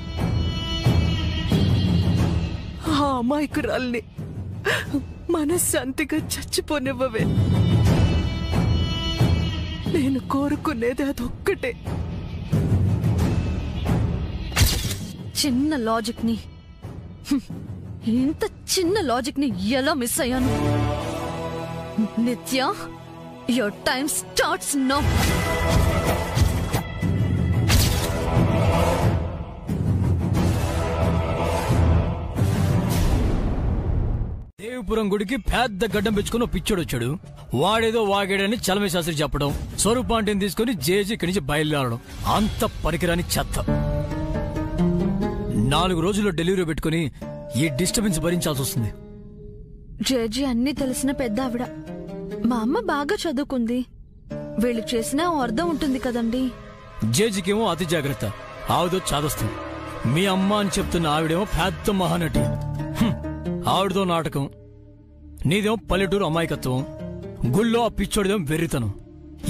ఆ అమాయకురాల్ని మనశ్శాంతిగా చచ్చిపోనివ్వవే. నేను కోరుకునేది అదొక్కటే. చిన్న లాజిక్ ని, ఇంత చిన్న లాజిక్ ని ఎలా మిస్ అయ్యాను? నిత్య, యువర్ టైం స్టార్ట్స్ నౌ. దేవిపురం గుడికి పెద్ద గడ్డం పెంచుకుని పిచ్చోడు వచ్చాడు. వాడేదో వాగాడని చలమే శాస్త్రి చెప్పడం, స్వరూపాంటిని తీసుకుని జేజీ ఇక్కడి నుంచి బయలుదేరడం. అంత పనికిరాని చెత్త. 4 రోజుల్లో డెలివరీ పెట్టుకుని ఈ డిస్టర్బెన్స్ భరించాల్సి వస్తుంది. జేజీ అన్ని తెలిసిన పెద్ద ఆవిడ. మా అమ్మ బాగా చదువుకుంది. వీళ్ళు చేసినా అర్థం ఉంటుంది కదండి. జేజీకేమో అతి జాగ్రత్త, ఆవిడో చాదస్తుంది. మీ అమ్మ అని చెప్తున్న ఆవిడేమో పెద్ద మహానటి. ఆవిడతో నాటకం, నీదేమో పల్లెటూరు అమాయకత్వం, గుళ్ళో ఆ పిచ్చోడిదేమో వెర్రితనం.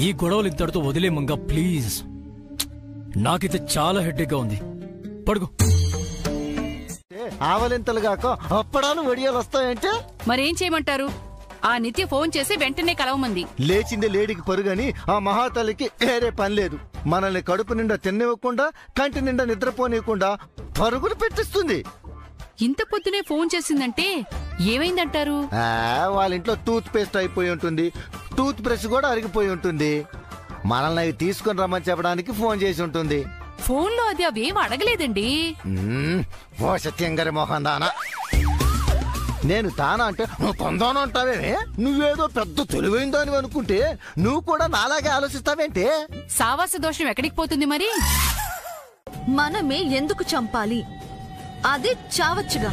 ఈ గొడవలు ఇంతటితో వదిలేమంగా ప్లీజ్. నాకైతే చాలా హెడ్డేక్ గా ఉంది. పడుకో. ఆవలింతలు గాక అప్పడాలు వడియాలు వస్తాయంటే మరేం చేయమంటారు? ఆ నిత్య ఫోన్ చేసి వెంటనే కలవమంది. లేచింది లేడికి పరుగని ఆ మహాతల్లికి వేరే పని లేదు. మనల్ని కడుపు నిండా తినివ్వకుండా, కంటి నిండా నిద్రపోనివ్వకుండా పరుగులు పెట్టిస్తుంది. ఇంత పొద్దునే ఫోన్ చేసిందంటే ఏమైందంటారు? వాళ్ళ ఇంట్లో టూత్ పేస్ట్ అయిపోయి ఉంటుంది, టూత్ బ్రష్ కూడా అరిగిపోయి ఉంటుంది. మనల్ని అవి తీసుకుని రమ్మని చెప్పడానికి ఫోన్ చేసి ఉంటుంది. ఫోన్లో అది అవేం అడగలేదండి. ఓ సత్యంగారి మోహన్ దానా. నేను తానా అంటే నువ్వు పొందాను అంటావే. నువ్వేదో పెద్ద తెలివైందని అనుకుంటే నువ్వు కూడా నాలాగే ఆలోచిస్తావేంటే? సావాస దోషం ఎక్కడికి పోతుంది మరి? మనమే ఎందుకు చంపాలి? అది చావచ్చుగా.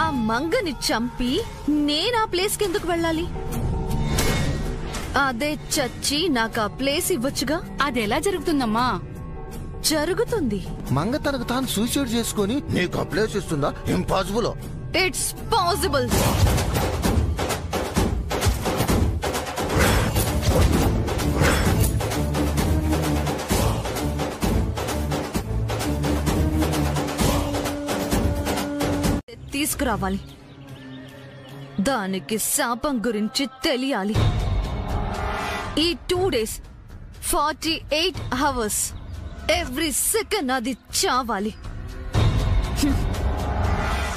ఆ మంగని చంపి నేనా ప్లేస్కి ఎందుకు వెళ్ళాలి? అదే చచ్చి నాకు ఆ ప్లేస్ ఇవ్వచ్చుగా. అదెలా జరుగుతుందమ్మా? జరుగుతుంది. మంగ తనకు తాను సూసైడ్ చేసుకుని నీకు ఆ ప్లేస్ ఇస్తుందా? ఇంపాసిబుల్. It's possible. తీసుకురావాలి. దానికి శాపం గురించి తెలియాలి. ఈ 2 days 48 hours ఎవ్రీ సెకండ్ అది చావాలి.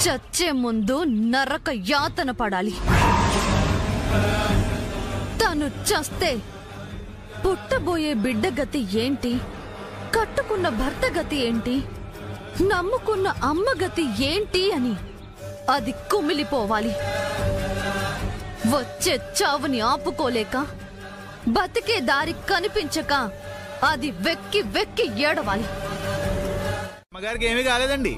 చచ్చే ముందు నరక యాతన పడాలి. తను చస్తే పుట్టబోయే బిడ్డ గతి ఏంటి? కట్టుకున్న భర్త గతి ఏంటి? నమ్ముకున్న అమ్మ గతి ఏంటి అని అది కుమిలిపోవాలి. వచ్చే చావుని ఆపుకోలేక, బతికే దారి కనిపించక అది వెక్కి వెక్కి ఏడవాలి. అమ్మగారికి ఏమీ కాలేదండి.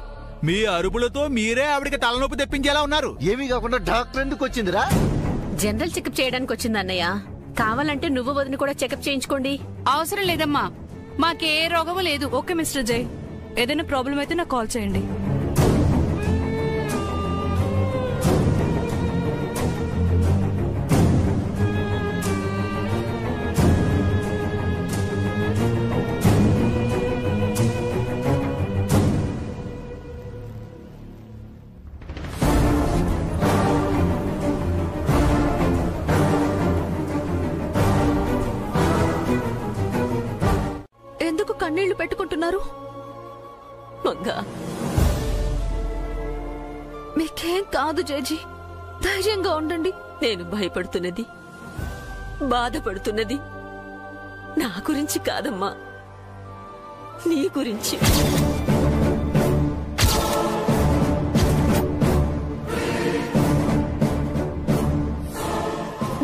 మీ అరుపులతో మీరే ఆవిడికి తలనొప్పి తెప్పించేలా ఉన్నారు. ఏమీ కాకుండా డాక్టర్ ఎందుకు వచ్చిందిరా? జనరల్ చెకప్ చేయడానికి వచ్చింది అన్నయ్య. కావాలంటే నువ్వు వదిన కూడా చెకప్ చేయించుకోండి. అవసరం లేదమ్మా, మాకే రోగము లేదు. ఓకే మిస్టర్ జై, ఏదైనా ప్రాబ్లం అయితే నాకు కాల్ చేయండి. ఎందుకు కన్నీళ్లు పెట్టుకుంటున్నారు? మంగా, మీకేం కాదు జేజీ, ధైర్యంగా ఉండండి. నేను భయపడుతున్నది, బాధపడుతున్నది నా గురించి కాదమ్మా, నీ గురించి.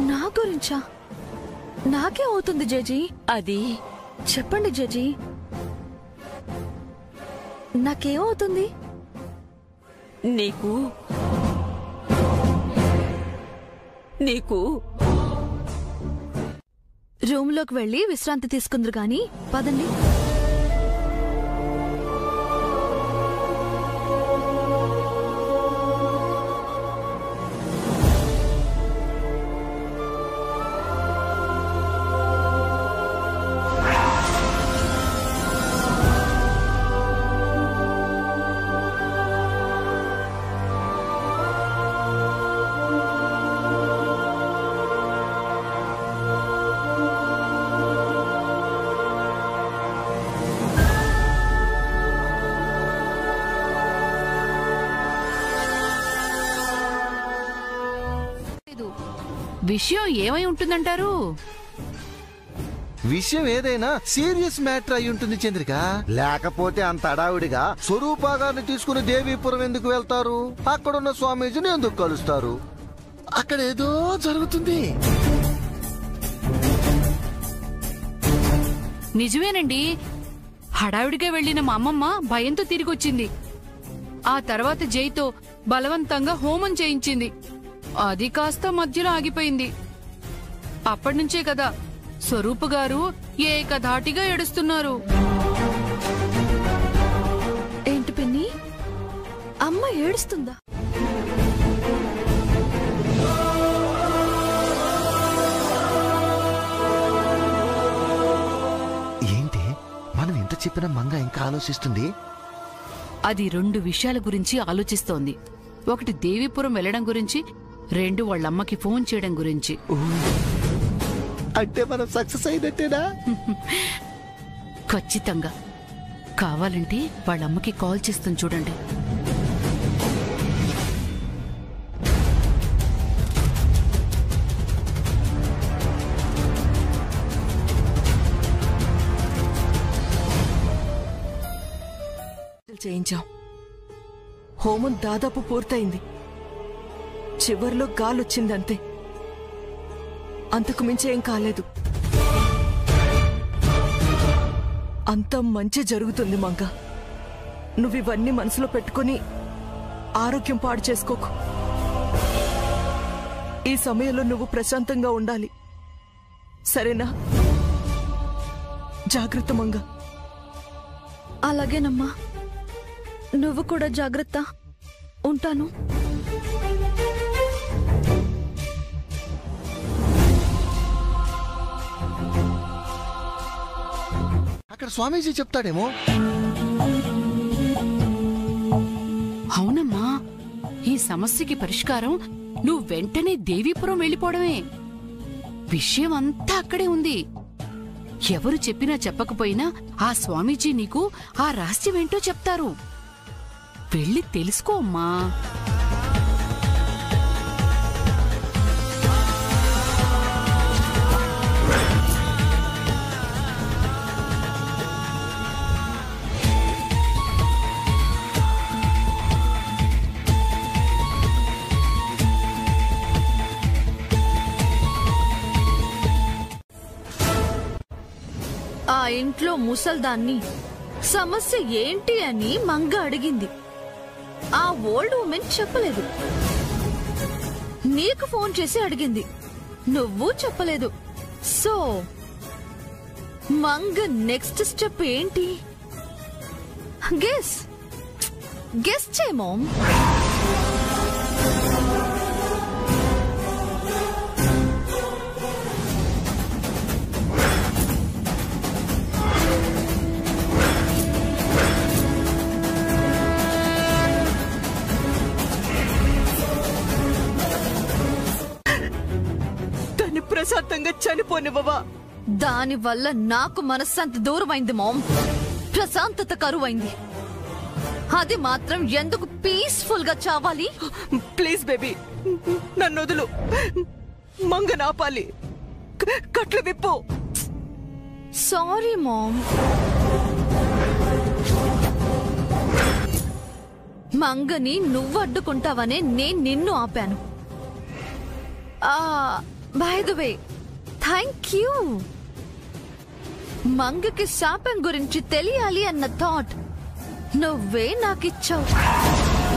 నా గురించా? నాకే అవుతుంది జేజీ. అది చెప్పండి జేజీ, నాకేమవుతుంది? నీకు నీకు రూమ్లోకి వెళ్ళి విశ్రాంతి తీసుకుందరు గాని పదండి. విషయం ఏమై ఉంటుందంటారు? విషయం ఏదైనా సీరియస్ మ్యాటర్ అయి ఉంటుంది చంద్రిక. లేకపోతే అంత అడావిడిగా స్వరూపా గారిని తీసుకుని దేవీపురం ఎందుకు వెళ్తారు? అక్కడున్న స్వామీజీని ఎందుకు కలుస్తారు? అక్కడ ఏదో జరుగుతుంది. నిజమేనండి, హడావిడిగా వెళ్లిన మా అమ్మమ్మ భయంతో తిరిగొచ్చింది. ఆ తర్వాత జైతో బలవంతంగా హోమం చేయించింది. అది కాస్త మధ్యలో ఆగిపోయింది. అప్పటినుంచే కదా స్వరూప గారు ఏకధాటిగా ఏడుస్తున్నారు. ఏంటి పిన్ని, అమ్మ ఏడుస్తుందా? ఏంటి మనం ఎంత చెప్పినా మంగ ఇంకా ఆలోచిస్తుంది? అది 2 విషయాల గురించి ఆలోచిస్తోంది. ఒకటి దేవీపురం వెళ్లడం గురించి, 2 వాళ్ళమ్మకి ఫోన్ చేయడం గురించి. అంటే మనం సక్సెస్ అయినట్టేనా? ఖచ్చితంగా. కావాలంటే వాళ్ళమ్మకి కాల్ చేస్తాను చూడండి. చేయించాం. హోమం దాదాపు పూర్తయింది. చివర్లో గాలొచ్చిందంతే. అంతకు మించి ఏం కాలేదు. అంత మంచి జరుగుతుంది మంగ. నువ్వివన్నీ మనసులో పెట్టుకుని ఆరోగ్యం పాడు చేసుకోకు. ఈ సమయంలో నువ్వు ప్రశాంతంగా ఉండాలి, సరేనా? జాగ్రత్త మంగ. అలాగేనమ్మా, నువ్వు కూడా జాగ్రత్త. ఉంటాను. అక్కడ స్వామీజీ చెప్తాడేమో. అవునమ్మా, ఈ సమస్యకి పరిష్కారం నువ్వు వెంటనే దేవీపురం వెళ్ళిపోవడమే. విషయం అంతా అక్కడే ఉంది. ఎవరు చెప్పినా చెప్పకపోయినా ఆ స్వామీజీ నీకు ఆ రహస్యమేంటో చెప్తారు. వెళ్ళి తెలుసుకో అమ్మా. ఆ ఇంట్లో ముసల్దాన్ని సమస్య ఏంటి అని మంగ అడిగింది. ఆ ఓల్డ్ ఉమెన్ చెప్పలేదు. నీకు ఫోన్ చేసి అడిగింది, నువ్వు చెప్పలేదు. సో మంగ నెక్స్ట్ స్టెప్ ఏంటి? గెస్ గెస్ చేయమో. ప్రశాంతంగా చనిపోనివ్వవా? దాని వల్ల నాకు మనశ్శాంతి దూరమైంది మామ్. ప్రశాంతత కరువైంది. అది మాత్రం ఎందుకు పీస్ఫుల్ గా చావాలి? ప్లీజ్ బేబీ, నన్ను వదులు. మంగ నాపాలి. కట్లు విప్పు. Sorry ma'am. మంగని నువ్వు అడ్డుకుంటావనే నేను నిన్ను ఆపాను. By the way, thank you. మంగకి శాపం గురించి తెలియాలి అన్న థాట్ నువ్వే నాకిచ్చావు.